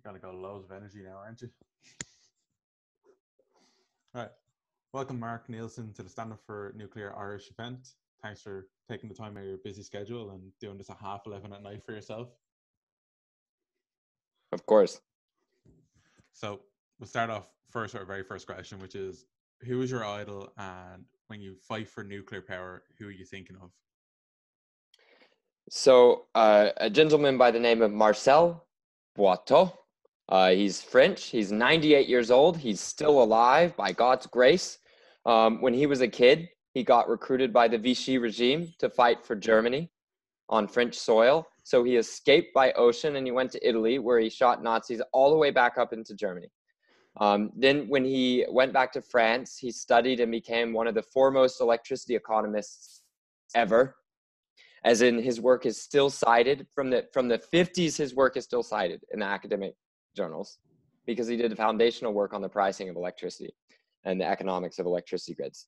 Gotta go loads of energy now, aren't you? All right. Welcome, Mark Nielsen, to the Stand Up for Nuclear Irish event. Thanks for taking the time out of your busy schedule and doing this at 11:30 at night for yourself. Of course. So we'll start off first with our very first question, which is, who is your idol? And when you fight for nuclear power, who are you thinking of? So a gentleman by the name of Marcel Boiteau. He's French. He's 98 years old. He's still alive by God's grace. When he was a kid, he got recruited by the Vichy regime to fight for Germany on French soil. So he escaped by ocean and he went to Italy, where he shot Nazis all the way back up into Germany. Then when he went back to France, he studied and became one of the foremost electricity economists ever. As in, his work is still cited from the 50s. His work is still cited in the academic journals because he did foundational work on the pricing of electricity and the economics of electricity grids.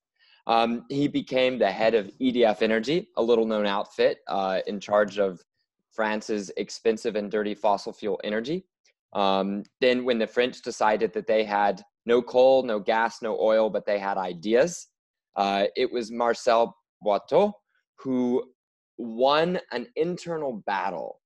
He became the head of EDF Energy, a little-known outfit in charge of France's expensive and dirty fossil fuel energy. Then when the French decided that they had no coal, no gas, no oil, but they had ideas, it was Marcel Boiteau who won an internal battle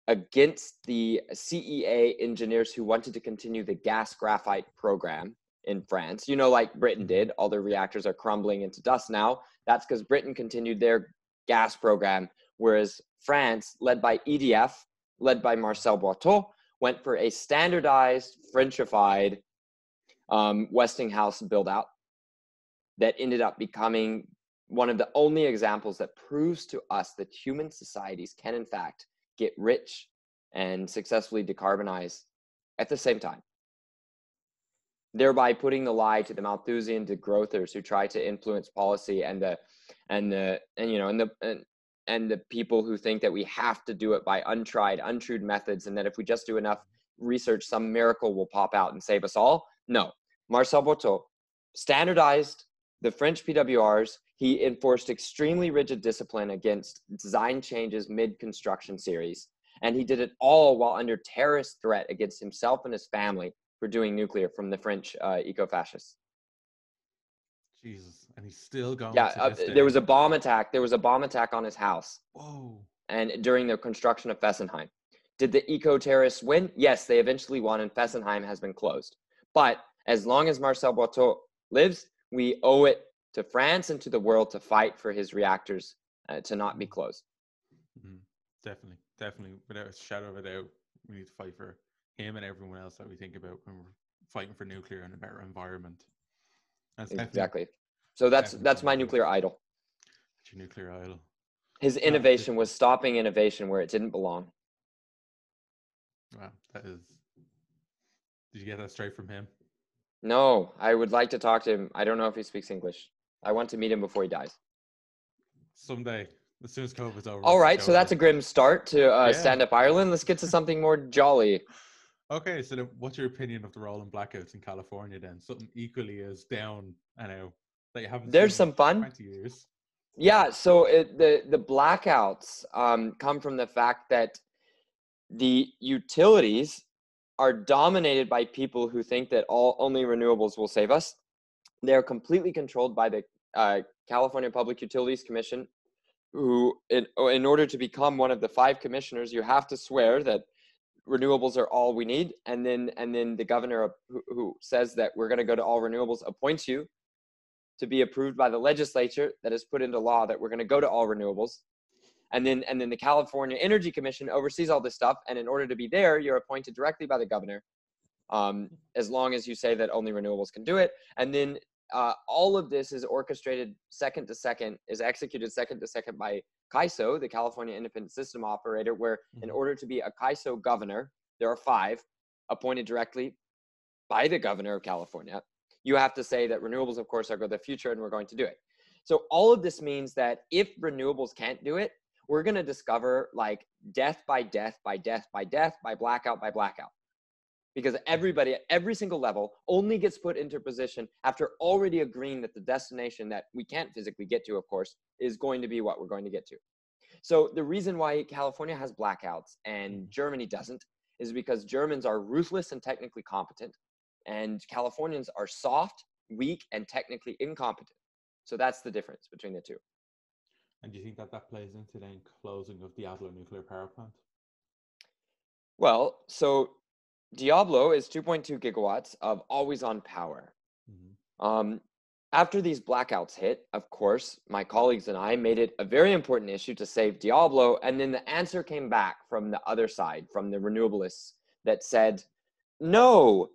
against the CEA engineers who wanted to continue the gas graphite program in France. You know, like Britain did, all their reactors are crumbling into dust now. That's because Britain continued their gas program, whereas France, led by EDF, led by Marcel Boiteau, went for a standardized, Frenchified Westinghouse build-out that ended up becoming one of the only examples that proves to us that human societies can, in fact, get rich and successfully decarbonize at the same time, thereby putting the lie to the Malthusian degrowthers who try to influence policy and the people who think that we have to do it by untried, untrue methods, and that if we just do enough research, some miracle will pop out and save us all. No, Marcel Boiteau standardized the French PWRs. He enforced extremely rigid discipline against design changes mid-construction series. And he did it all while under terrorist threat against himself and his family for doing nuclear from the French eco-fascists. Jesus, and he's still going. Yeah, there was a bomb attack. There was a bomb attack on his house. Whoa. And during the construction of Fessenheim. Did the eco-terrorists win? Yes, they eventually won, and Fessenheim has been closed. But as long as Marcel Boiteau lives, we owe it to France and to the world to fight for his reactors to not be closed. Mm-hmm. Definitely, without a shadow of a doubt, we need to fight for him and everyone else that we think about when we're fighting for nuclear and a better environment. Exactly. So that's my nuclear idol. That's your nuclear idol. His innovation was stopping innovation where it didn't belong. Wow, that is. Did you get that straight from him? No, I would like to talk to him. I don't know if he speaks English. I want to meet him before he dies. Someday, as soon as COVID's over. All right, so that's a grim start to Stand Up Ireland. Let's get to something more jolly. Okay, so then what's your opinion of the rolling blackouts in California then? Something equally as down, I know, that you haven't There's seen some fun. 20 years. Yeah, so the blackouts come from the fact that the utilities are dominated by people who think that only renewables will save us. They're completely controlled by the California Public Utilities Commission, who, in order to become one of the 5 commissioners, you have to swear that renewables are all we need, and then the governor who says that we're going to go to all renewables appoints you to be approved by the legislature that has put into law that we're going to go to all renewables. And then the California Energy Commission oversees all this stuff. And in order to be there, you're appointed directly by the governor, as long as you say that only renewables can do it. And then all of this is orchestrated is executed second to second by CAISO, the California Independent System Operator, where in order to be a CAISO governor, there are 5 appointed directly by the governor of California. You have to say that renewables, of course, are the future and we're going to do it. So all of this means that if renewables can't do it, we're going to discover like death by death by death by death by blackout by blackout. Because everybody at every single level only gets put into position after already agreeing that the destination that we can't physically get to, of course, is going to be what we're going to get to. So the reason why California has blackouts and Germany doesn't is because Germans are ruthless and technically competent, and Californians are soft, weak, and technically incompetent. So that's the difference between the two. And do you think that that plays into the closing of Diablo nuclear power plant? Well, so Diablo is 2.2 gigawatts of always on power. Um, after these blackouts hit, of course, my colleagues and I made it a very important issue to save Diablo. And then the answer came back from the other side, from the renewabilists, that said, no,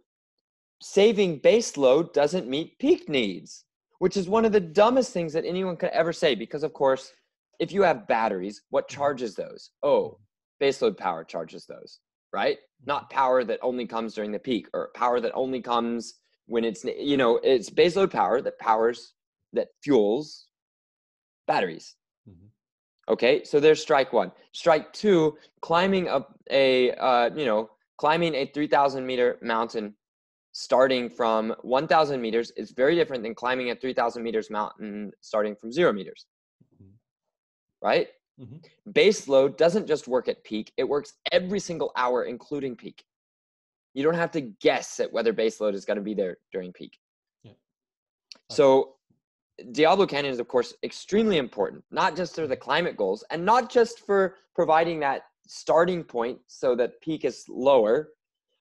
saving baseload doesn't meet peak needs, which is one of the dumbest things that anyone could ever say. Because, of course, if you have batteries, what charges those? Oh, baseload power charges those, right? Not power that only comes during the peak, or power that only comes when it's, you know, it's baseload power that fuels batteries. Okay, so there's strike one. Strike two, climbing climbing a 3,000 meter mountain starting from 1,000 meters is very different than climbing a 3,000 meters mountain starting from 0 meters, right? Base load doesn't just work at peak, it works every single hour, including peak. You don't have to guess at whether base load is going to be there during peak. Yeah. So Diablo Canyon is, of course, extremely important, not just for the climate goals and not just for providing that starting point so that peak is lower,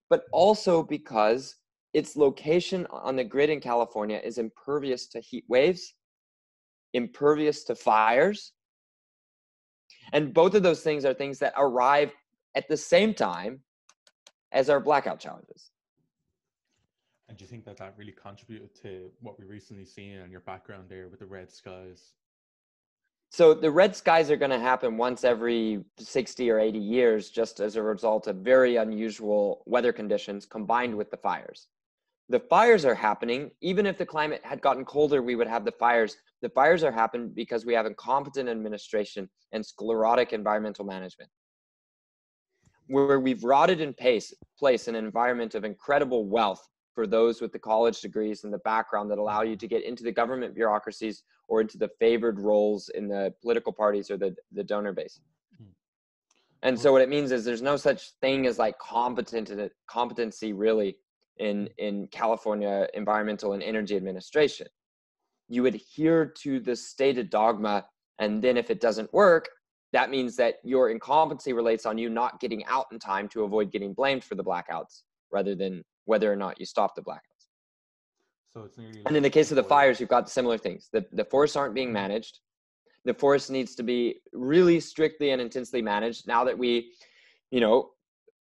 but also because its location on the grid in California is impervious to heat waves, impervious to fires. And both of those things are things that arrive at the same time as our blackout challenges. And do you think that that really contributed to what we recently seen in your background there with the red skies? So the red skies are going to happen once every 60 or 80 years, just as a result of very unusual weather conditions combined with the fires. The fires are happening, even if the climate had gotten colder, we would have the fires. The fires are happening because we have incompetent administration and sclerotic environmental management, where we've rotted in place an environment of incredible wealth for those with the college degrees and the background that allow you to get into the government bureaucracies or into the favored roles in the political parties or the donor base. And so what it means is there's no such thing as like competency really in California environmental and energy administration. You adhere to the stated dogma, and then if it doesn't work, that means that your incompetency relates on you not getting out in time to avoid getting blamed for the blackouts, rather than whether or not you stop the blackouts. So it's nearly and in the case of the fires, you've got similar things. The forests aren't being managed. The forest needs to be really strictly and intensely managed. Now that we,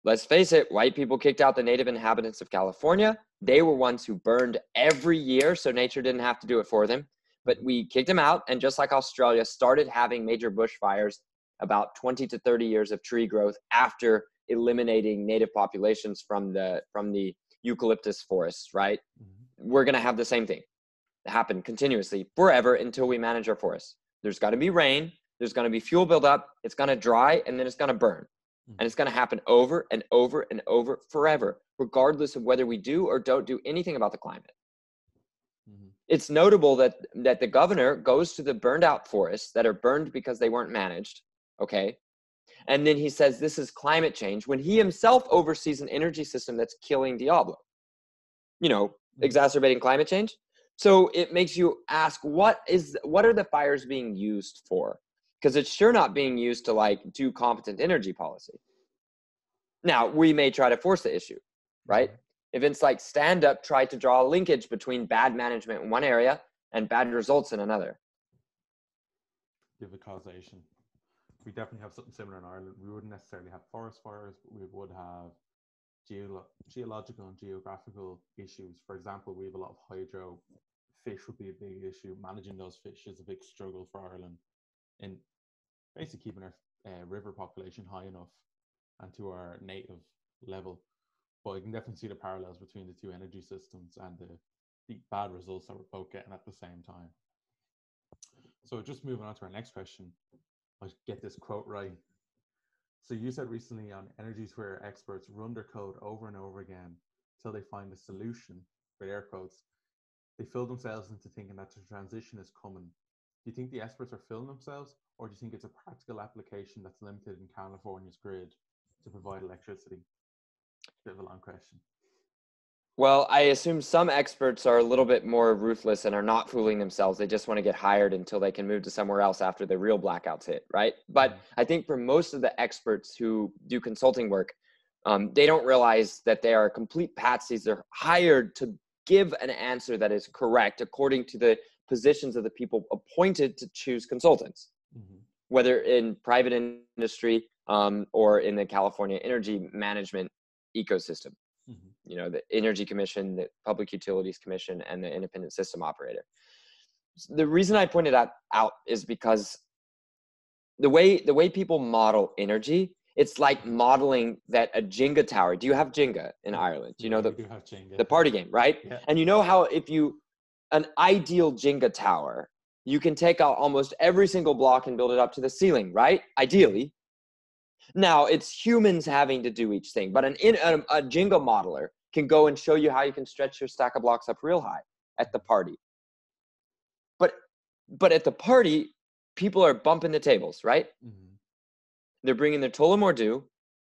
let's face it, white people kicked out the native inhabitants of California. They were ones who burned every year, so nature didn't have to do it for them. But we kicked them out, and just like Australia, started having major bushfires about 20 to 30 years of tree growth after eliminating native populations from the eucalyptus forests, right? We're going to have the same thing happen continuously forever until we manage our forests. There's got to be rain. There's going to be fuel buildup. It's going to dry, and then it's going to burn. And it's going to happen over and over and over forever, regardless of whether we do or don't do anything about the climate. It's notable that the governor goes to the burned out forests that are burned because they weren't managed, okay? And then he says this is climate change when he himself oversees an energy system that's killing Diablo, exacerbating climate change. So it makes you ask, what are the fires being used for? Because it's sure not being used to do competent energy policy. Now, we may try to force the issue, right? Events like Stand Up try to draw a linkage between bad management in one area and bad results in another. Give a causation. We definitely have something similar in Ireland. We wouldn't necessarily have forest fires, but we would have geological and geographical issues. For example, we have a lot of hydro. Fish would be a big issue. Managing those fish is a big struggle for Ireland in basically keeping our river population high enough and to our native level. But you can definitely see the parallels between the two energy systems and the bad results that we're both getting at the same time. So just moving on to our next question, I'll get this quote right. So you said recently on Energy where experts run their code over and over again till they find a solution, with air quotes. They fill themselves into thinking that the transition is coming. Do you think the experts are filling themselves, or do you think it's a practical application that's limited in California's grid to provide electricity? Bit of a long question. Well, I assume some experts are a little bit more ruthless and are not fooling themselves. They just want to get hired until they can move to somewhere else after the real blackouts hit, right? But I think for most of the experts who do consulting work, they don't realize that they are complete patsies. They're hired to give an answer that is correct according to the positions of the people appointed to choose consultants, whether in private industry or in the California energy management ecosystem. You know, the Energy Commission, the Public Utilities Commission, and the Independent System Operator. The reason I pointed that out is because the way people model energy, it's like modeling that a Jenga tower. Do you have Jenga in Ireland? Do you know we do have Jenga. the party game, right? Yeah. And you know how an ideal Jenga tower, you can take out almost every single block and build it up to the ceiling, right? Ideally. Now, it's humans having to do each thing, but a Jenga modeler can go and show you how you can stretch your stack of blocks up real high at the party. But at the party, people are bumping the tables, right? They're bringing their Tullamore,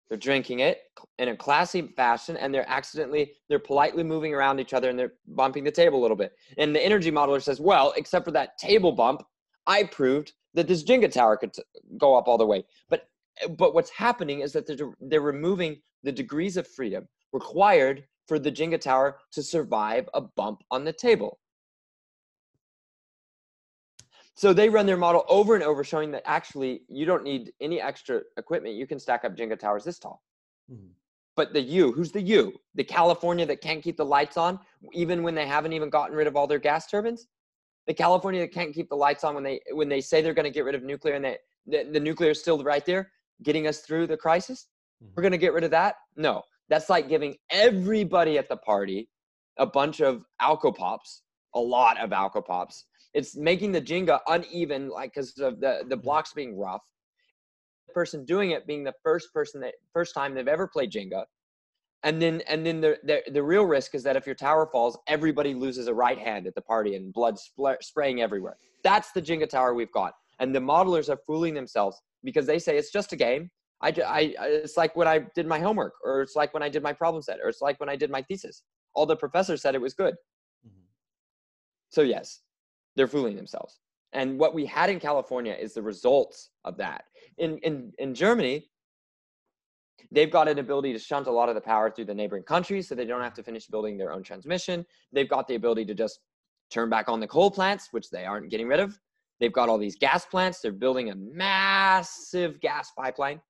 they're drinking it in a classy fashion, and they're politely moving around each other, and they're bumping the table a little bit. And the energy modeler says, well, except for that table bump, I proved that this Jenga tower could go up all the way. But what's happening is that they're removing the degrees of freedom required for the Jenga tower to survive a bump on the table. So they run their model over and over, showing that actually you don't need any extra equipment. You can stack up Jenga towers this tall. But who's the you? The California that can't keep the lights on, even when they haven't even gotten rid of all their gas turbines? The California that can't keep the lights on when they say they're going to get rid of nuclear, and the nuclear is still right there, getting us through the crisis? We're going to get rid of that? No. That's like giving everybody at the party a bunch of alcopops, a lot of alcopops. It's making the Jenga uneven, like because of the blocks being rough. The person doing it being the first time they've ever played Jenga. And then the real risk is that if your tower falls, everybody loses a right hand at the party and blood spraying everywhere. That's the Jenga tower we've got. And the modelers are fooling themselves because they say it's just a game. It's like when I did my homework, or it's like when I did my problem set, or it's like when I did my thesis. All the professors said it was good. So yes, they're fooling themselves. And what we had in California is the results of that. In Germany, they've got an ability to shunt a lot of the power through the neighboring countries, so they don't have to finish building their own transmission. They've got the ability to just turn back on the coal plants, which they aren't getting rid of. They've got all these gas plants. They're building a massive gas pipeline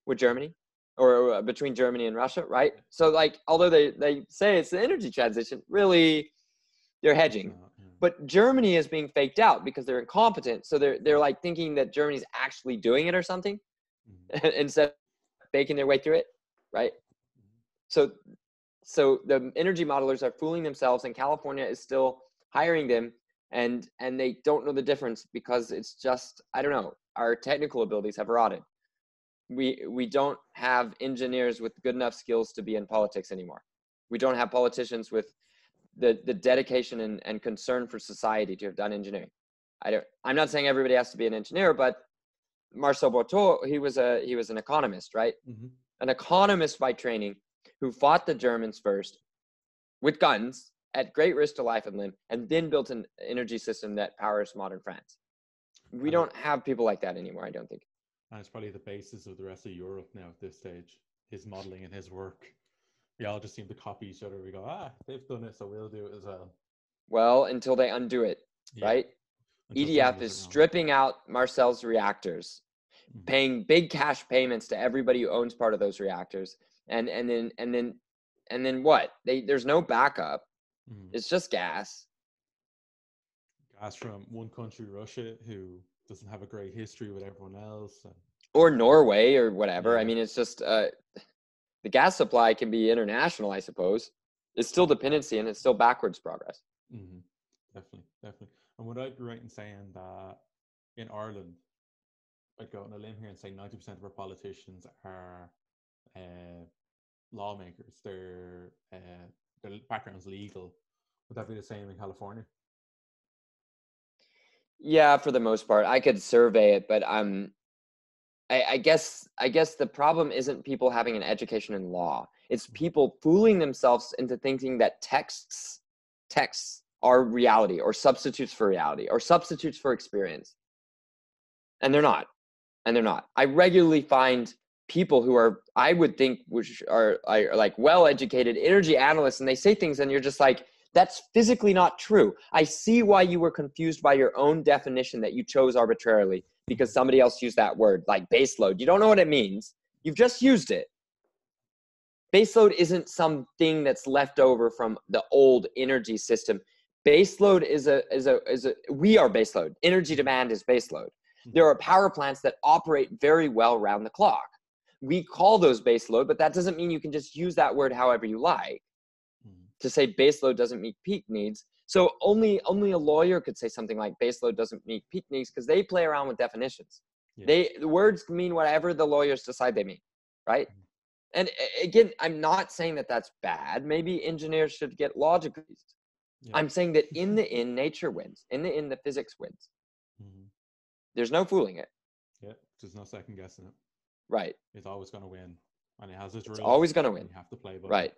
with Germany, or between Germany and Russia, right? So like, although they say it's the energy transition, really they're hedging. But Germany is being faked out because they're incompetent. So they're like thinking that Germany's actually doing it or something instead of faking their way through it, right? So the energy modelers are fooling themselves, and California is still hiring them, and they don't know the difference because it's just, I don't know, our technical abilities have rotted. We don't have engineers with good enough skills to be in politics anymore. We don't have politicians with the dedication and concern for society to have done engineering. I'm not saying everybody has to be an engineer, but Marcel Bortot, he was an economist, right? An economist by training, who fought the Germans first with guns at great risk to life and limb, and then built an energy system that powers modern France. We don't have people like that anymore, I don't think. And it's probably the basis of the rest of Europe now at this stage, his modeling and his work. We all just seem to copy each other. We go, they've done it, so we'll do it as well. Well, until they undo it, right? EDF is stripping out Marcel's reactors, paying big cash payments to everybody who owns part of those reactors, and then what? There's no backup. It's just gas. Gas from one country, Russia, who doesn't have a great history with everyone else, or Norway or whatever. I mean, it's just the gas supply can be international, I suppose. It's still dependency, and it's still backwards progress. Definitely. And would I be right in saying that in Ireland, I'd go on a limb here and say 90% of our politicians are lawmakers. Their background's legal. Would that be the same in California? Yeah, for the most part. I could survey it, but I guess the problem isn't people having an education in law. It's people fooling themselves into thinking that texts are reality or substitutes for reality or substitutes for experience. And they're not. I regularly find people who are, I would think, which are like well-educated energy analysts, and they say things and you're just like, that's physically not true. I see why you were confused by your own definition that you chose arbitrarily because somebody else used that word, like baseload. You don't know what it means. You've just used it. Baseload isn't something that's left over from the old energy system. Baseload we are baseload. Energy demand is baseload. There are power plants that operate very well round the clock. We call those baseload, but that doesn't mean you can just use that word however you like. To say baseload doesn't meet peak needs. So only a lawyer could say something like baseload doesn't meet peak needs because they play around with definitions. Yeah. The words mean whatever the lawyers decide they mean, right? And again, I'm not saying that that's bad. Maybe engineers should get law degrees. Yeah. I'm saying that in the end, nature wins. In the end, the physics wins. There's no fooling it. Yeah, there's no second guessing it. Right. It's always going to win. And it has its rules. It's always going to win. You have to play by right.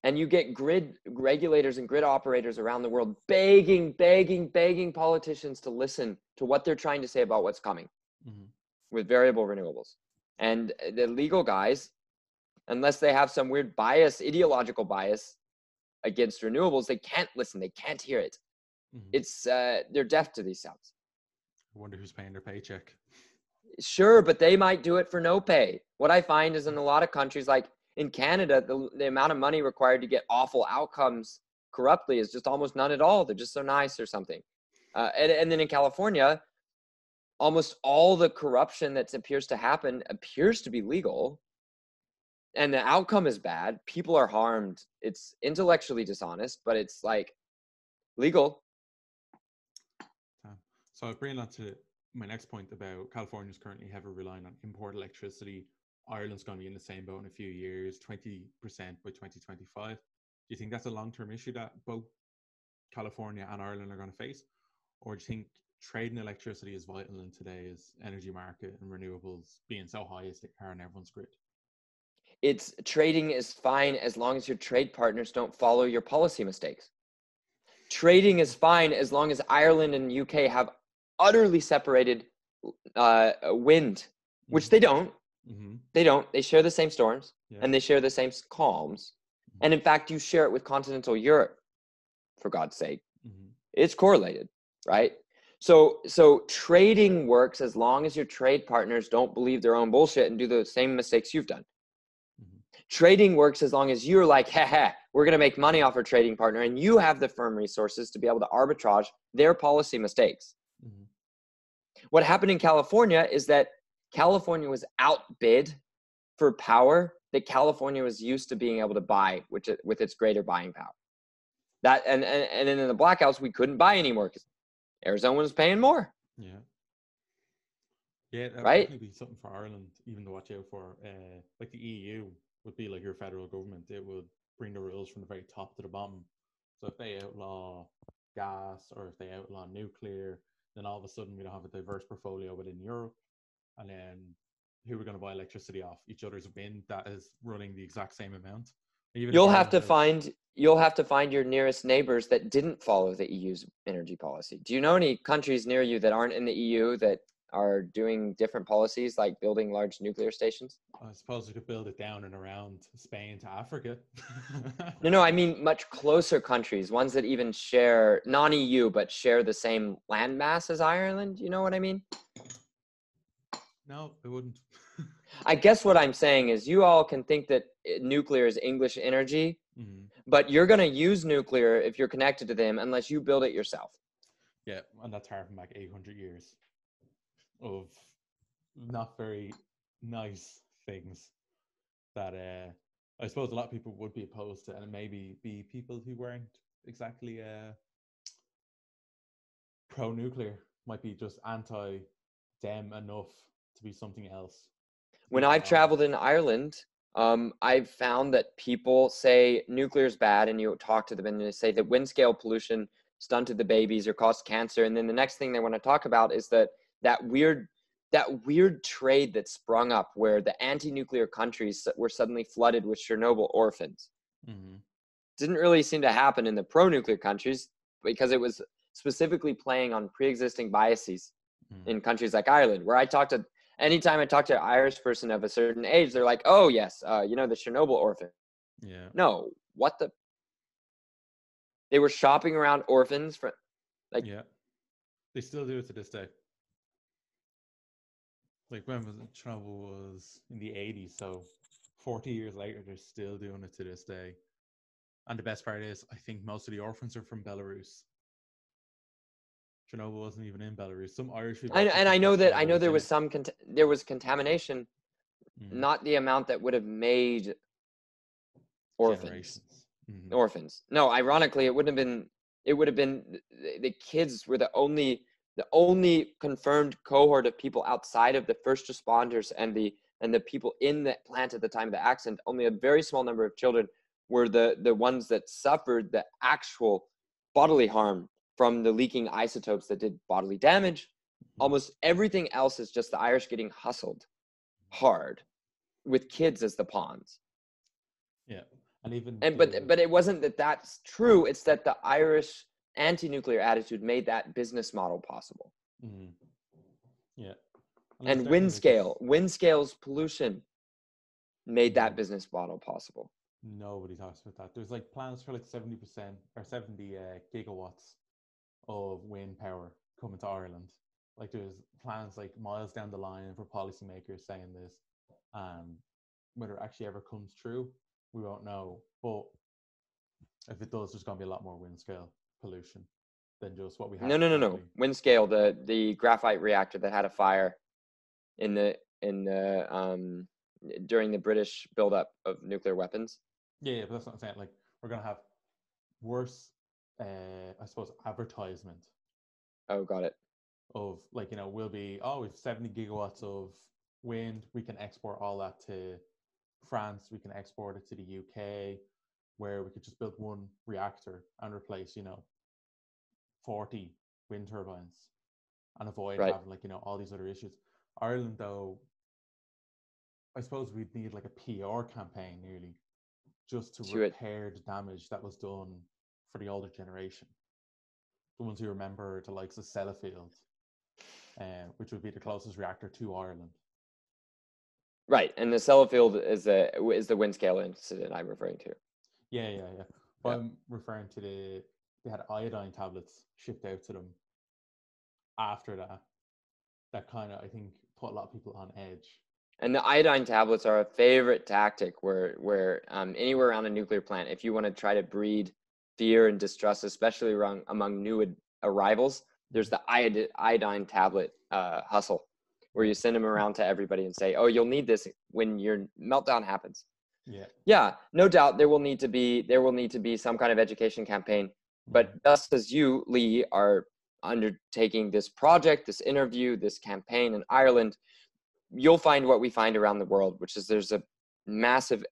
And you get grid regulators and grid operators around the world begging politicians to listen to what they're trying to say about what's coming with variable renewables. And the legal guys, unless they have some weird bias, ideological bias against renewables, they can't listen. They can't hear it. It's they're deaf to these sounds. I wonder who's paying their paycheck. Sure, but they might do it for no pay. What I find is in a lot of countries, like in Canada, the amount of money required to get awful outcomes corruptly is just almost none at all. They're just so nice or something. And then in California, almost all the corruption that appears to happen appears to be legal. And the outcome is bad. People are harmed. It's intellectually dishonest, but it's like legal. So I bring on to my next point about California is currently heavily relying on import electricity. Ireland's going to be in the same boat in a few years, 20% by 2025. Do you think that's a long-term issue that both California and Ireland are going to face? Or do you think trading electricity is vital in today's energy market and renewables being so high as they are in everyone's grid? It's trading is fine as long as your trade partners don't follow your policy mistakes. Trading is fine as long as Ireland and UK have utterly separated wind, which they don't. They don't. They share the same storms and they share the same calms. And in fact, you share it with continental Europe, for God's sake. It's correlated, right? So trading works as long as your trade partners don't believe their own bullshit and do the same mistakes you've done. Trading works as long as you're like, we're going to make money off our trading partner, and you have the firm resources to be able to arbitrage their policy mistakes. What happened in California is that California was outbid for power that California was used to being able to buy, with its greater buying power. That and then in the blackouts, we couldn't buy anymore because Arizona was paying more. Yeah, that right? would definitely be something for Ireland, even to watch out for. Like the EU would be like your federal government. It would bring the rules from the very top to the bottom. So if they outlaw gas or if they outlaw nuclear, then all of a sudden we don't have a diverse portfolio within Europe. And then who are going to buy electricity off? Each other's wind that is running the exact same amount. You'll have to find your nearest neighbors that didn't follow the EU's energy policy. Do you know any countries near you that aren't in the EU that are doing different policies, like building large nuclear stations? I suppose we could build it down and around Spain to Africa. No, I mean much closer countries, ones that even share, non-EU, but share the same landmass as Ireland. You know what I mean? No, it wouldn't. I guess what I'm saying is you all can think that nuclear is English energy, but you're going to use nuclear if you're connected to them unless you build it yourself. Yeah, and that's harping back 800 years of not very nice things that I suppose a lot of people would be opposed to, and it maybe be people who weren't exactly pro-nuclear, might be just anti-them enough to be something else. When I've traveled in Ireland, I've found that people say nuclear is bad, and you talk to them and they say that wind scale pollution stunted the babies or caused cancer. And then the next thing they want to talk about is that weird that weird trade that sprung up where the anti-nuclear countries were suddenly flooded with Chernobyl orphans. Mm-hmm. Didn't really seem to happen in the pro-nuclear countries because it was specifically playing on pre-existing biases in countries like Ireland, where anytime I talk to an Irish person of a certain age, they're like, oh yes, the Chernobyl orphan. Yeah. No, what the? They were shopping around orphans for, like, Yeah. They still do it to this day. Like when was it? Chernobyl was in the 80s, so 40 years later, they're still doing it to this day. And the best part is, I think most of the orphans are from Belarus. Chernobyl wasn't even in Belarus. Some Irish people actually I think know that that Chernobyl was there in was it. there was contamination, Mm. not the amount that would have made orphans. Generations. Mm-hmm. Orphans. No, ironically, it would have been the kids were the only confirmed cohort of people outside of the first responders and the people in the plant at the time of the accident. Only a very small number of children were the ones that suffered the actual bodily harm from the leaking isotopes that did bodily damage. Almost everything else is just the Irish getting hustled hard with kids as the pawns. Yeah. And even But it wasn't that that's true. It's that the Irish anti-nuclear attitude made that business model possible. Mm-hmm. Yeah. And wind scale's pollution made that business model possible. Nobody talks about that. There's like plans for like 70% or 70 gigawatts of wind power coming to Ireland. Like there's plans like miles down the line for policymakers saying this. Whether it actually ever comes true, we won't know. But if it does, there's going to be a lot more wind scale pollution than just what we have. No. Wind scale, the graphite reactor that had a fire in the during the British buildup of nuclear weapons. Yeah, but that's what I'm saying. Like we're going to have worse, I suppose, advertisement. Oh, got it. Of like, we'll be, we've 70 gigawatts of wind. We can export all that to France. We can export it to the UK, where we could just build one reactor and replace, 40 wind turbines and avoid having like, all these other issues. Ireland, though, I suppose we'd need like a PR campaign nearly just to repair the damage that was done for the older generation. The ones who remember the likes of Sellafield, which would be the closest reactor to Ireland. Right, and the Sellafield is the wind scale incident I'm referring to. Yeah. But I'm referring to they had iodine tablets shipped out to them after that. That kind of, I think, put a lot of people on edge. And the iodine tablets are a favorite tactic where anywhere around a nuclear plant, if you want to try to breed fear and distrust, especially among new arrivals, there's the iodine tablet hustle, where you send them around to everybody and say, oh, you'll need this when your meltdown happens. Yeah, no doubt there will need to be some kind of education campaign. But just as you, Lee, are undertaking this project, this interview, this campaign in Ireland, you'll find what we find around the world, which is there's a massive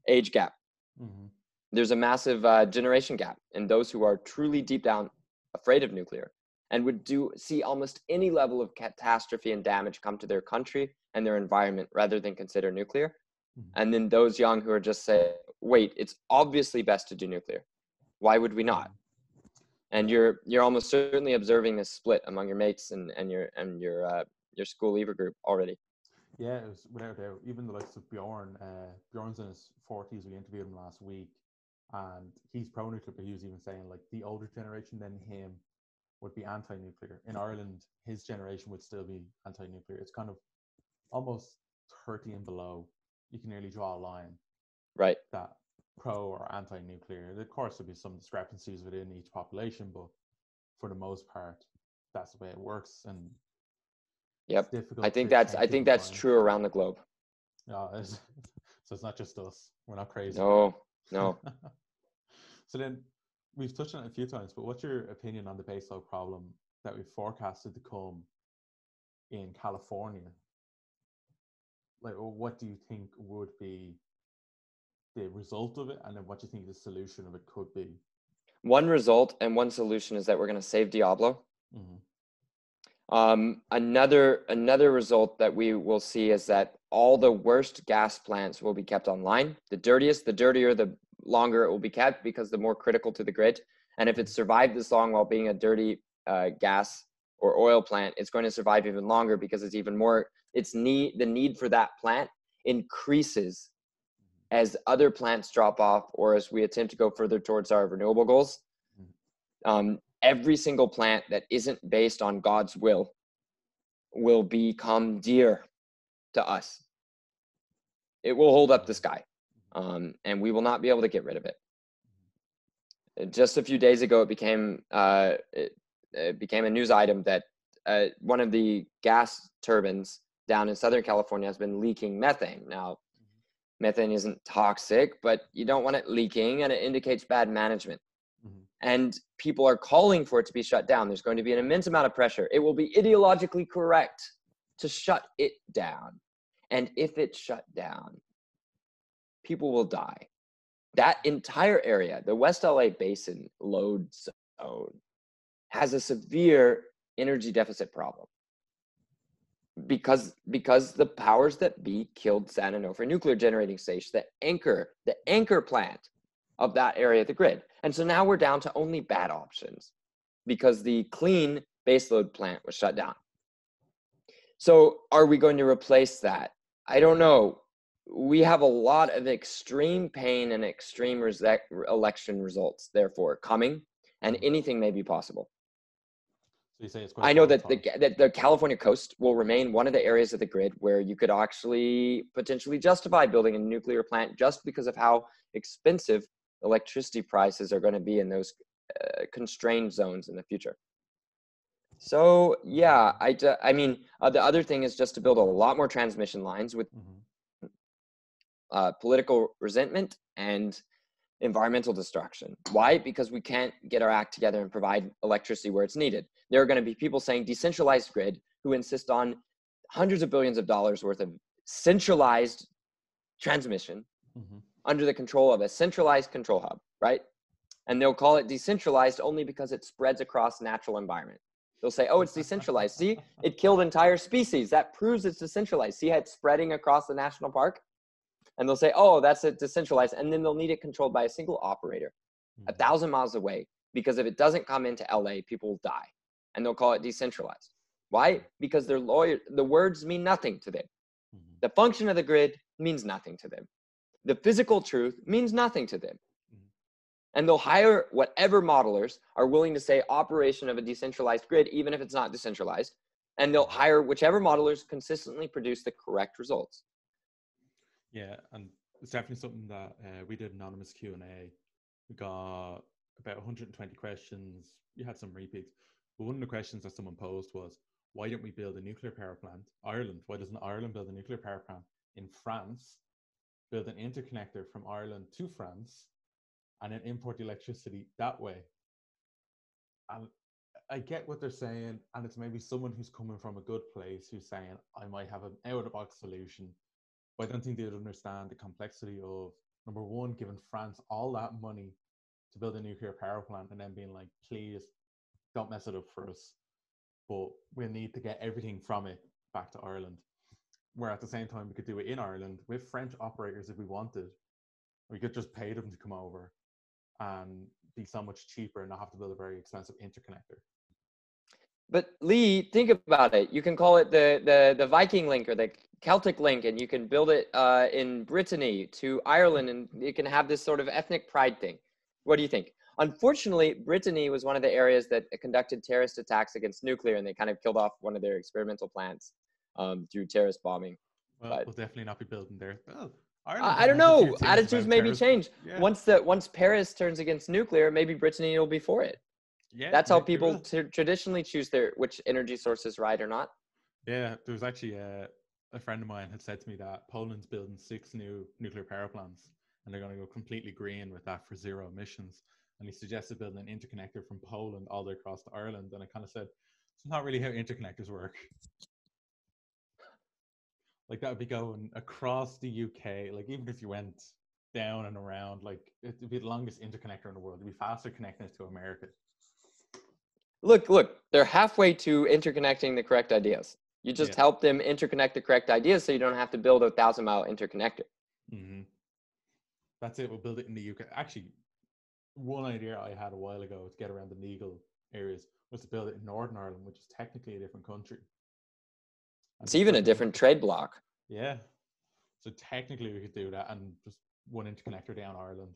age gap. Mm-hmm. There's a massive generation gap in those who are truly deep down afraid of nuclear and would see almost any level of catastrophe and damage come to their country and their environment rather than consider nuclear. Mm-hmm. And then those young who are just saying, wait, it's obviously best to do nuclear. Why would we not? And you're almost certainly observing this split among your mates and your school leaver group already. Yeah, it was without doubt. Even the likes of Bjorn. Bjorn's in his 40s. We interviewed him last week, and he's pro-nuclear, but he was even saying like the older generation than him would be anti-nuclear. In Ireland, his generation would still be anti-nuclear. It's kind of almost 30 and below. You can nearly draw a line. Right. That pro or anti-nuclear. Of course, there'll be some discrepancies within each population, but for the most part, that's the way it works. And yep, I think that's true around the globe. So it's not just us. We're not crazy. No. So then we've touched on it a few times, but what's your opinion on the baseload problem that we've forecasted to come in California? Like, what do you think would be the result of it, and then what do you think the solution of it could be? One result and one solution is that we're going to save Diablo. Mm-hmm. Another result that we will see is that all the worst gas plants will be kept online. The dirtier, the longer it will be kept, because the more critical to the grid. And if it's survived this long while being a dirty gas or oil plant, it's going to survive even longer, because it's even more. The need for that plant increases as other plants drop off, or as we attempt to go further towards our renewable goals. Every single plant that isn't based on God's will become dear to us. It will hold up the sky, and we will not be able to get rid of it. Just a few days ago, it became a news item that one of the gas turbines down in Southern California has been leaking methane. Now, methane isn't toxic, but you don't want it leaking, and it indicates bad management. And people are calling for it to be shut down. There's going to be an immense amount of pressure. It will be ideologically correct to shut it down. And if it's shut down, people will die. That entire area, the West LA Basin load zone, has a severe energy deficit problem because the powers that be killed San Onofre nuclear generating station, the anchor plant of that area of the grid. And so now we're down to only bad options because the clean baseload plant was shut down. So are we going to replace that? I don't know. We have a lot of extreme pain and extreme election results, therefore, coming, and anything may be possible. So you say it's I know that the California coast will remain one of the areas of the grid where you could actually potentially justify building a nuclear plant just because of how expensive electricity prices are going to be in those constrained zones in the future. So yeah, I mean, the other thing is just to build a lot more transmission lines with political resentment and environmental destruction. Why? Because we can't get our act together and provide electricity where it's needed. There are going to be people saying decentralized grid who insist on hundreds of billions of dollars worth of centralized transmission under the control of a centralized control hub, right? And they'll call it decentralized only because it spreads across natural environment. They'll say, oh, it's decentralized. See, it killed entire species. That proves it's decentralized. See how it's spreading across the national park? And they'll say, oh, that's it, decentralized. And then they'll need it controlled by a single operator 1,000 miles away, because if it doesn't come into LA, people will die. And they'll call it decentralized. Why? Because the words mean nothing to them. The function of the grid means nothing to them. The physical truth means nothing to them. And they'll hire whatever modelers are willing to say operation of a decentralized grid, even if it's not decentralized. And they'll hire whichever modelers consistently produce the correct results. Yeah, and it's definitely something that we did anonymous Q&A. We got about 120 questions. You had some repeats. But one of the questions that someone posed was, why don't we build a nuclear power plant? Ireland, why doesn't Ireland build a nuclear power plant in France, build an interconnector from Ireland to France, and then import the electricity that way? And I get what they're saying, and it's maybe someone who's coming from a good place who's saying, I might have an out-of-the-box solution. But I don't think they'd understand the complexity of, number one, giving France all that money to build a nuclear power plant and then being like, please don't mess it up for us. But we need to get everything from it back to Ireland. Where at the same time, we could do it in Ireland with French operators if we wanted. We could just pay them to come over and be so much cheaper and not have to build a very expensive interconnector. But Lee, think about it. You can call it the Viking link or the Celtic link, and you can build it in Brittany to Ireland, and you can have this sort of ethnic pride thing. What do you think? Unfortunately, Brittany was one of the areas that conducted terrorist attacks against nuclear, and they kind of killed off one of their experimental plants through terrorist bombing. Well, we'll definitely not be building there. Well, I don't know. Attitudes maybe change. Yeah. Once Paris turns against nuclear, maybe Brittany will be for it. Yeah, that's how people traditionally choose which energy source is right or not. Yeah, there was actually a friend of mine had said to me that Poland's building 6 new nuclear power plants, and they're going to go completely green with that for zero emissions. And he suggested building an interconnector from Poland all the way across to Ireland. And I kind of said, it's not really how interconnectors work. Like that would be going across the UK. Like even if you went down and around, like it'd be the longest interconnector in the world. It'd be faster connecting it to America. Look, they're halfway to interconnecting the correct ideas. You just Yeah. help them interconnect the correct ideas so you don't have to build a 1,000-mile interconnector. Mm-hmm. That's it. We'll build it in the UK. Actually, one idea I had a while ago to get around the legal areas was to build it in Northern Ireland, which is technically a different country. And It's just even put a it different trade block. Yeah. So technically we could do that and just one interconnector down Ireland,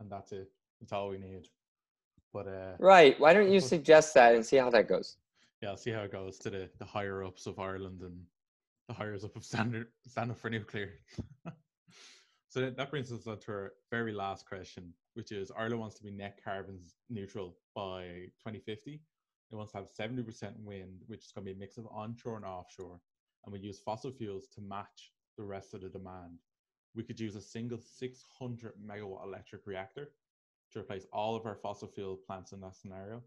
and that's it. That's all we need. But Right. Why don't you suggest that and see how that goes? yeah, I'll see how it goes to the higher ups of Ireland and the higher up of stand up for nuclear. So that brings us on to our very last question, which is Ireland wants to be net carbon neutral by 2050. It wants to have 70% wind, which is going to be a mix of onshore and offshore, and we use fossil fuels to match the rest of the demand. We could use a single 600 megawatt electric reactor to replace all of our fossil fuel plants in that scenario,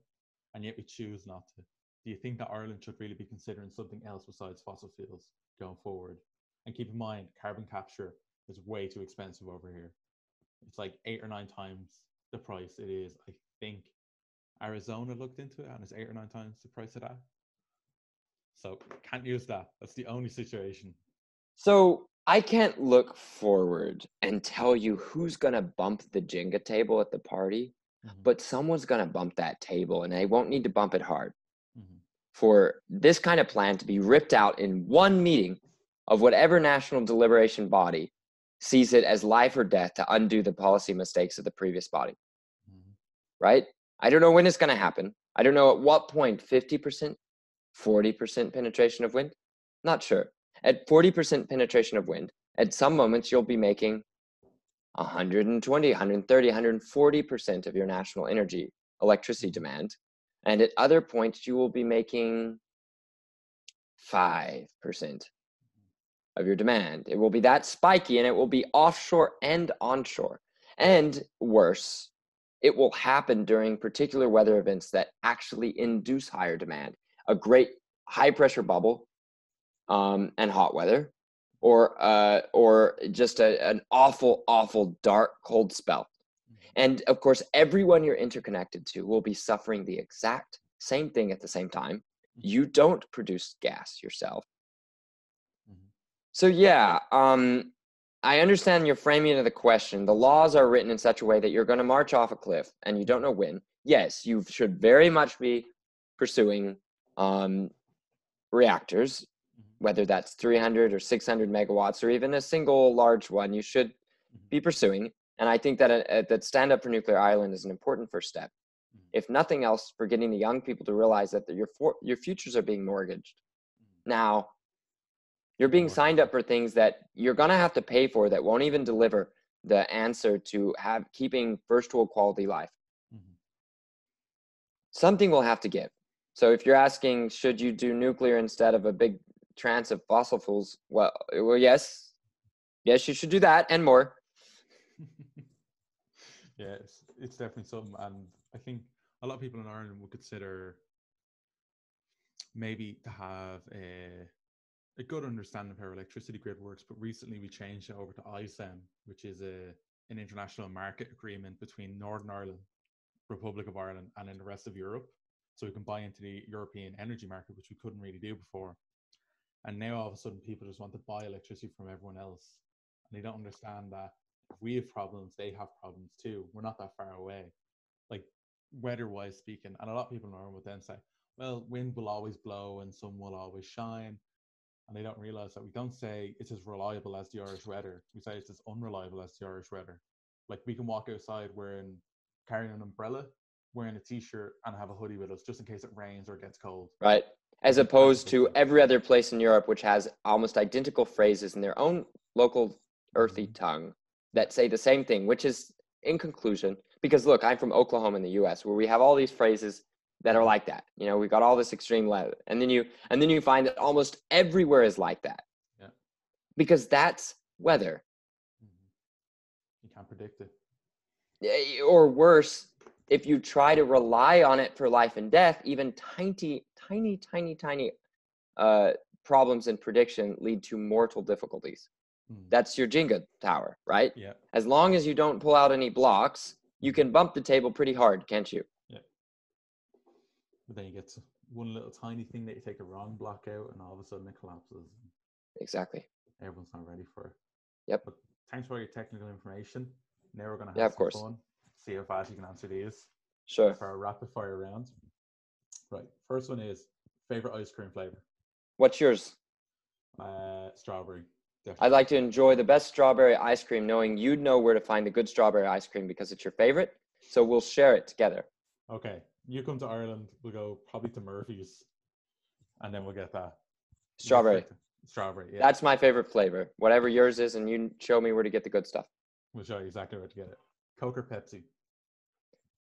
and yet we choose not to. Do you think that Ireland should really be considering something else besides fossil fuels going forward? And keep in mind, carbon capture is way too expensive over here. It's like 8 or 9 times the price it is. I think Arizona looked into it and it's 8 or 9 times the price of that. So can't use that. That's the only situation. So I can't look forward and tell you who's going to bump the Jenga table at the party, but someone's going to bump that table, and they won't need to bump it hard for this kind of plan to be ripped out in one meeting of whatever national deliberation body sees it as life or death to undo the policy mistakes of the previous body. Right? I don't know when it's going to happen. I don't know at what point, 50%, 40% penetration of wind? Not sure. At 40% penetration of wind, at some moments you'll be making 120, 130, 140% of your national energy electricity demand. And at other points, you will be making 5% of your demand. It will be that spiky, and it will be offshore and onshore. And worse, it will happen during particular weather events that actually induce higher demand. A great high pressure bubble and hot weather, or just an awful dark cold spell. And of course, everyone you're interconnected to will be suffering the exact same thing at the same time. You don't produce gas yourself. So yeah, I understand your framing of the question. The laws are written in such a way that you're going to march off a cliff and you don't know when. Yes, you should very much be pursuing reactors, whether that's 300 or 600 megawatts or even a single large one. You should be pursuing. And I think that that Stand Up for Nuclear Ireland is an important first step. If nothing else, for getting the young people to realize that your futures are being mortgaged. Now, you're being signed up for things that you're going to have to pay for that won't even deliver the answer to keeping first world quality life. Something will have to give. So if you're asking, should you do nuclear instead of a big trance of fossil fuels? Well, yes, you should do that and more. Yeah, it's definitely something, and I think a lot of people in Ireland would consider maybe to have a good understanding of how our electricity grid works. But recently we changed it over to ISEM, which is an international market agreement between Northern Ireland, Republic of Ireland, and then the rest of Europe. So we can buy into the European energy market, which we couldn't really do before. And now all of a sudden people just want to buy electricity from everyone else. And they don't understand that if we have problems, they have problems too. We're not that far away. Like weather-wise speaking. And a lot of people in Ireland would then say, well, wind will always blow and sun will always shine. And they don't realize that we don't say it's as reliable as the Irish weather. We say it's as unreliable as the Irish weather. Like we can walk outside carrying an umbrella, wearing a t-shirt, and have a hoodie with us just in case it rains or gets cold. Right. As opposed to every other place in Europe, which has almost identical phrases in their own local earthy tongue that say the same thing, which is in conclusion, because look, I'm from Oklahoma in the US, where we have all these phrases that are like that. You know, we got all this extreme weather, and then you find that almost everywhere is like that. Yeah. Because that's weather. You can't predict it. Or worse, if you try to rely on it for life and death, even tiny problems in prediction lead to mortal difficulties. That's your Jenga tower, right? Yeah. As long as you don't pull out any blocks, you can bump the table pretty hard, can't you? Yeah. But then you get one little tiny thing that you take a wrong block out, and all of a sudden it collapses. Exactly. Everyone's not ready for it. Yep. But thanks for all your technical information. Now we're going to Yeah, have of some course. fun. See how fast you can answer these Sure. for our rapid fire round. Right. First one is favorite ice cream flavor. What's yours? Strawberry. I'd like to enjoy the best strawberry ice cream, knowing you'd know where to find the good strawberry ice cream because it's your favorite. So we'll share it together. Okay. You come to Ireland, we'll go probably to Murphy's, and then we'll get that. Strawberry. Strawberry, yeah. That's my favorite flavor. Whatever yours is, and you show me where to get the good stuff. We'll show you exactly where to get it. Coke or Pepsi?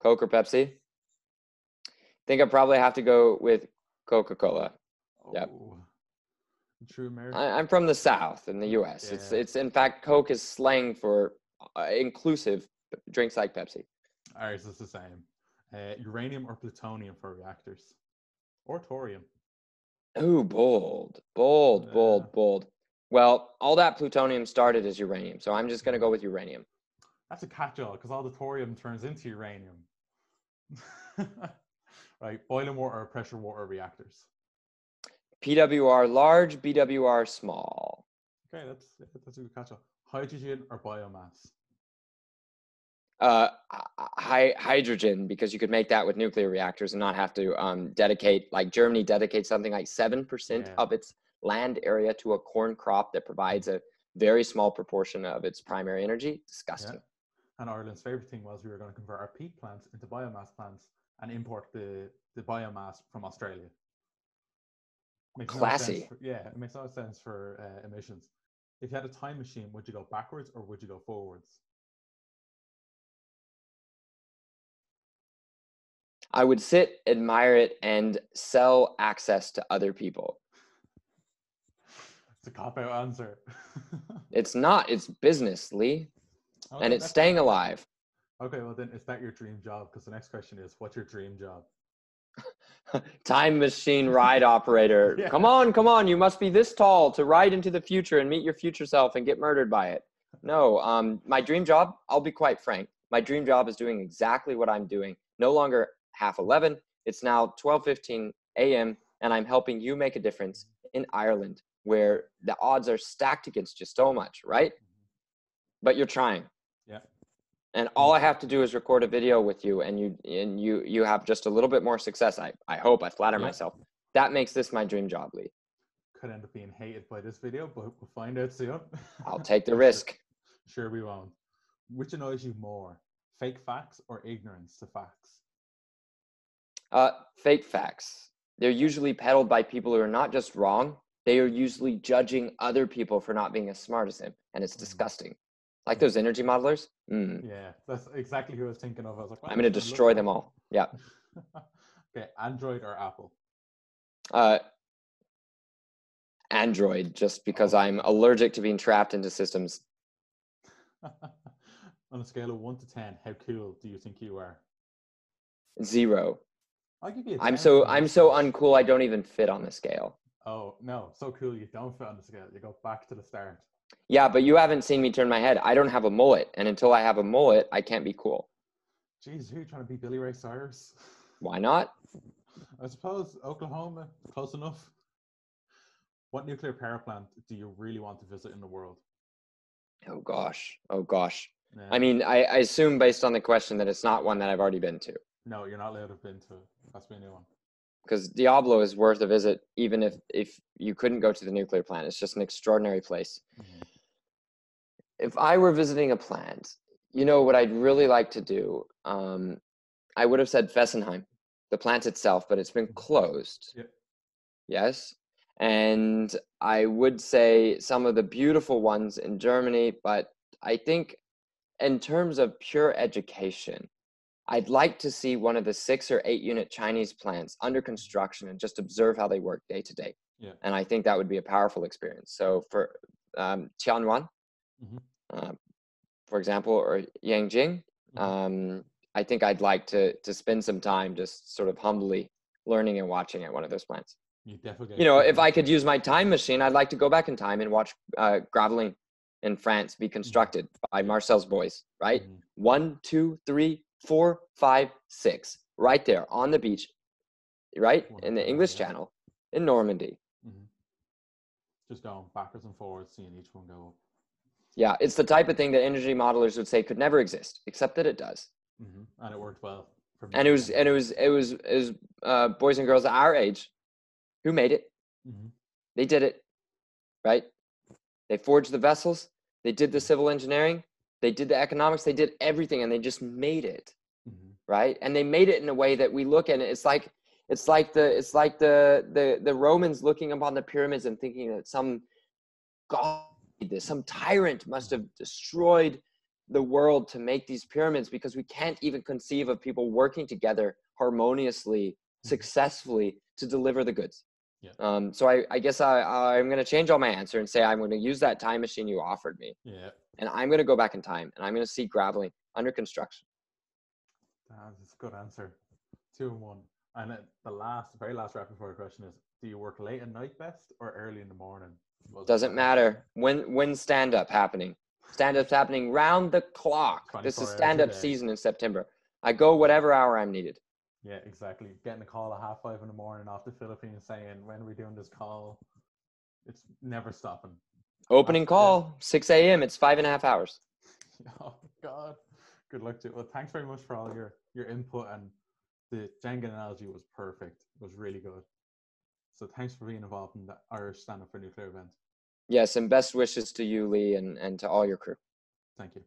Coke or Pepsi? I think I probably have to go with Coca-Cola. Oh, yep. True American. I'm from the South in the U.S. Yeah. It's in fact, Coke is slang for inclusive drinks like Pepsi. Ours is the same. Uranium or plutonium for reactors? Or thorium? Ooh, bold. Well, all that plutonium started as uranium, so I'm just going to go with uranium. That's a catch-all, because all the thorium turns into uranium. Right, boiling water or pressure water reactors? PWR large, BWR small. Okay, that's a good catch-all. Hydrogen or biomass? Hydrogen, because you could make that with nuclear reactors and not have to dedicate, like Germany dedicates something like 7% of its land area to a corn crop that provides a very small proportion of its primary energy. Disgusting. Yeah. And Ireland's favorite thing was we were going to convert our peat plants into biomass plants and import the biomass from Australia. Makes Classy. It makes no sense for emissions. If you had a time machine, would you go backwards or would you go forwards? I would sit, admire it, and sell access to other people. It's a cop-out answer. It's not. It's business, Lee. Okay, and it's staying alive. Okay, well then, is that your dream job? Because the next question is, what's your dream job? Time machine ride operator. Yeah. Come on. You must be this tall to ride into the future and meet your future self and get murdered by it. No, my dream job, I'll be quite frank. My dream job is doing exactly what I'm doing. No longer 11:30. It's now 12:15 a.m. and I'm helping you make a difference in Ireland, where the odds are stacked against you so much, right? But you're trying. Yeah. And all I have to do is record a video with you, and you have just a little bit more success. I hope. I flatter myself. That makes this my dream job, Lee. Could end up being hated by this video, but we'll find out soon. I'll take the risk. Sure we won't. Which annoys you more, fake facts or ignorance to facts? Fake facts. They're usually peddled by people who are not just wrong. They are usually judging other people for not being as smart as him, and it's disgusting. Like those energy modelers. Yeah, that's exactly who I was thinking of. I was like, I'm going to destroy them all. Yeah. Okay, Android or Apple? Android, just because I'm allergic to being trapped into systems. On a scale of 1 to 10, how cool do you think you are? 0. I'll give you a 10. I'm so uncool. I don't even fit on the scale. Oh no, so cool you don't fit on the scale. You go back to the start. Yeah, but you haven't seen me turn my head. I don't have a mullet, and until I have a mullet, I can't be cool. Jeez, who are you trying to be, Billy Ray Cyrus? Why not? I suppose Oklahoma, close enough. What nuclear power plant do you really want to visit in the world? Oh gosh. Yeah. I mean, I assume based on the question that it's not one that I've already been to. No, you're not allowed to have been to it. That's my new one. Because Diablo is worth a visit, even if you couldn't go to the nuclear plant. It's just an extraordinary place. Mm-hmm. If I were visiting a plant, you know what I'd really like to do? I would have said Fessenheim, the plant itself, but it's been closed. Yep. Yes. And I would say some of the beautiful ones in Germany, but I think in terms of pure education, I'd like to see one of the 6 or 8 unit Chinese plants under construction and just observe how they work day to day. Yeah. And I think that would be a powerful experience. So for Tianwan, for example, or Yangjing, I think I'd like to spend some time just sort of humbly learning and watching at one of those plants. You definitely. You know, if I could use my time machine, I'd like to go back in time and watch Gravelines in France be constructed by Marcel's boys, right? 1, 2, 3, 4, 5, 6, right there on the beach. right? In the 100%, English yeah. Channel, in Normandy. Just going backwards and forwards, seeing each one go up. Yeah, it's the type of thing that energy modelers would say could never exist, except that it does. And it worked well for And it was boys and girls our age who made it. They did it, right? They forged the vessels. They did the civil engineering. They did the economics. They did everything, and they just made it, right? And they made it in a way that we look at it. It's like the Romans looking upon the pyramids and thinking that some god did this, some tyrant must have destroyed the world to make these pyramids, because we can't even conceive of people working together harmoniously, successfully to deliver the goods. So I guess I'm going to change all my answer and say I'm going to use that time machine you offered me. And I'm going to go back in time, and I'm going to see Graveling under construction. That's a good answer. 2-1. And the very last rapid fire question is: do you work late at night best or early in the morning? Doesn't matter. When stand-up happening? Stand-up's happening round the clock. This is stand-up season in September. I go whatever hour I'm needed. Yeah, exactly. Getting a call at 5:30 in the morning off the Philippines saying, when are we doing this call? It's never stopping. Opening call, 6 a.m. It's 5.5 hours. Oh, God. Good luck to you. Well, thanks very much for all your input, and the Jenga analogy was perfect. It was really good. So thanks for being involved in the Irish Stand Up for Nuclear event. Yes, and best wishes to you, Lee, and to all your crew. Thank you.